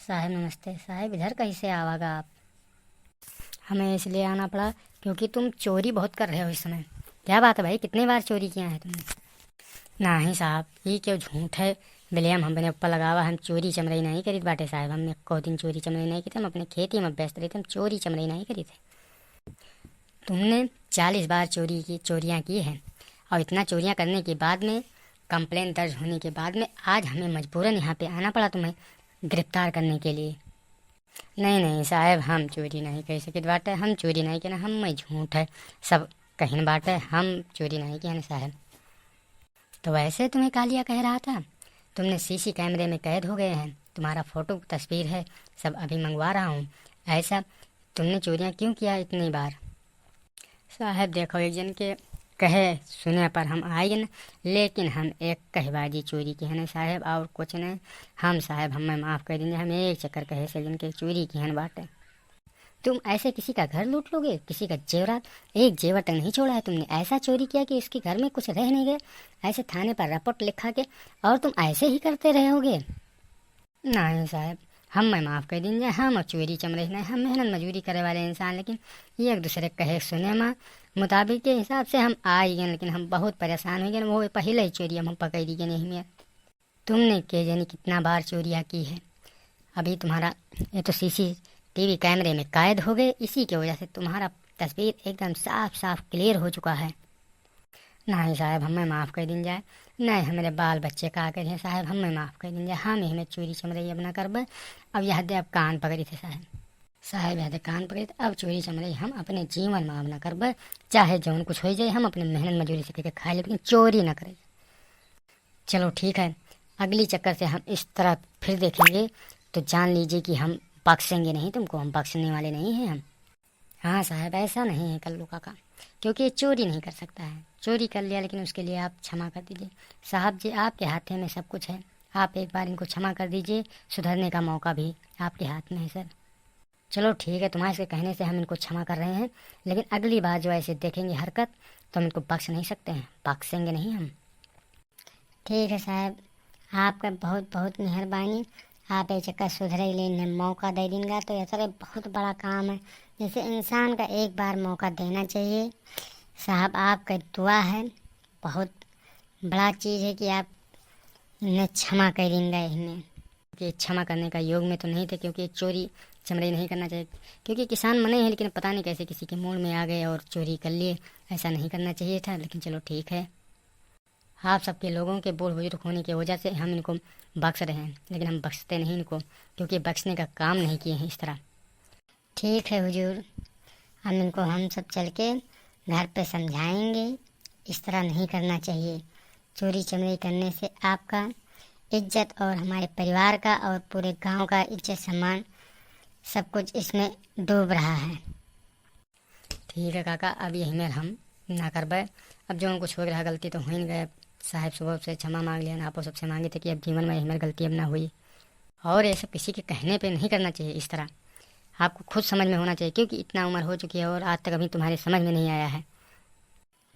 साहब नमस्ते। साहब इधर कैसे आवागा आप? हमें इसलिए आना पड़ा क्योंकि तुम चोरी बहुत कर रहे हो इस समय। क्या बात है भाई, कितनी बार चोरी किया है तुमने? नहीं साहब, ये क्यों झूठ है। विलियम हमने ऊपर लगा हुआ, हम चोरी चमरई नहीं करी बाटे साहब। हमने को दिन चोरी चमरई नहीं की थे, हम अपने खेती में व्यस्त रहे थे, हम चोरी चमरई नहीं करी थे। तुमने 40 बार चोरियाँ की हैं और इतना चोरियाँ करने के बाद में, कंप्लेन दर्ज होने के बाद में, आज हमें मजबूरन यहाँ पे आना पड़ा तुम्हें गिरफ्तार करने के लिए। नहीं नहीं साहब, हम चोरी नहीं कर सके बाटे, हम चोरी नहीं किया, हम में झूठ है सब कहीं बाटे, हम चोरी नहीं किया साहब। तो वैसे तुम्हें कालिया कह रहा था, तुमने सीसी कैमरे में कैद हो गए हैं, तुम्हारा फोटो तस्वीर है, सब अभी मंगवा रहा हूँ। ऐसा तुमने चोरियाँ क्यों किया इतनी बार? साहब देखो, एक जन के कहे सुने पर हम आए न, लेकिन हम एक कहबाजी चोरी की है न साहब, और कुछ नहीं। हम साहब हमें माफ़ कर दीजिए, हम एक चक्कर कहे से जन के चोरी की है बाटे। तुम ऐसे किसी का घर लूट लोगे, किसी का जेवरात, एक जेवर तक नहीं छोड़ा है तुमने। ऐसा चोरी किया कि उसके घर में कुछ रह नहीं गए, ऐसे थाने पर रिपोर्ट लिखा के, और तुम ऐसे ही करते रहोगे? नहीं साहब, हम मैं माफ़ कर दीजिए, हम चोरी चमरे नहीं, हम मेहनत मजूरी करे वाले इंसान, लेकिन ये एक दूसरे कहे सुने माँ मुताबिक के हिसाब से हम आ ही गए, लेकिन हम बहुत परेशान हो गए। वो पहले ही चोरी हम पकड़ दी गए नहीं में। तुमने के जानी कितना बार चोरियाँ की है, अभी तुम्हारा ये तो सीसीटीवी कैमरे में कैद हो गए, इसी की वजह से तुम्हारा तस्वीर एकदम साफ साफ क्लियर हो चुका है। नहीं साहब, हमें माफ़ कर दीजिए जाए, नहीं हमारे बाल बच्चे का करिए साहब, हमें माफ़ कर दीजिए, हम हमें चोरी चमरई अब ना करब। अब यह दे अब कान पकड़ी थे साहब, साहब यह दे कान पकड़ी थे, अब चोरी चमरई हम अपने जीवन में अब ना करब। चाहे जौन कुछ हो जाए, हम अपने मेहनत मजूरी से करके खाए, लेकिन चोरी ना करें। चलो ठीक है, अगली चक्कर से हम इस तरह फिर देखेंगे तो जान लीजिए कि हम बख्शेंगे नहीं तुमको, हम बख्शने वाले नहीं हैं हम। हाँ साहब, ऐसा नहीं है कल्लू काका, क्योंकि ये चोरी नहीं कर सकता है। चोरी कर लिया, लेकिन उसके लिए आप क्षमा कर दीजिए साहब जी, आपके हाथ में सब कुछ है। आप एक बार इनको क्षमा कर दीजिए, सुधरने का मौका भी आपके हाथ में है सर। चलो ठीक है, तुम्हारे से कहने से हम इनको क्षमा कर रहे हैं, लेकिन अगली बार जो ऐसे देखेंगे हरकत तो हम इनको बख्श नहीं सकते हैं, बख्शेंगे नहीं हम। ठीक है साहब, आपका बहुत बहुत मेहरबानी। आप एक चक्कर सुधरे लेने मौका दे देंगे तो ऐसा बहुत बड़ा काम है, जैसे इंसान का एक बार मौका देना चाहिए। साहब आपका दुआ है, बहुत बड़ा चीज़ है कि आप इन्हें क्षमा कर देंगे। इन्हें कि क्षमा करने का योग में तो नहीं थे, क्योंकि चोरी चमड़े नहीं करना चाहिए, क्योंकि किसान मने हैं, लेकिन पता नहीं कैसे किसी के मूड में आ गए और चोरी कर लिए। ऐसा नहीं करना चाहिए था, लेकिन चलो ठीक है। आप सबके लोगों के बूढ़ बुजुर्ग होने की वजह से हम इनको बख्श रहे हैं, लेकिन हम बख्शते नहीं इनको, क्योंकि बख्शने का काम नहीं किए हैं इस तरह। ठीक है हुजूर, हम इनको हम सब चल के घर पे समझाएंगे, इस तरह नहीं करना चाहिए। चोरी चमरी करने से आपका इज्जत और हमारे परिवार का और पूरे गांव का इज्जत सम्मान सब कुछ इसमें डूब रहा है। ठीक है काका, अब यही में हम ना करबे। अब जो कुछ हो रहा गलती तो हो ही गए, साहब सुबह से क्षमा मांग लिया ना, आपको सबसे मांगी थी कि अब जीवन में हमारी गलती अब ना हुई, और ये सब किसी के कहने पे नहीं करना चाहिए इस तरह। आपको खुद समझ में होना चाहिए, क्योंकि इतना उम्र हो चुकी है और आज तक अभी तुम्हारे समझ में नहीं आया है।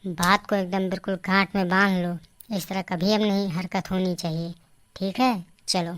बात को एकदम बिल्कुल गांठ में बांध लो, इस तरह कभी अब नहीं हरकत होनी चाहिए। ठीक है, चलो।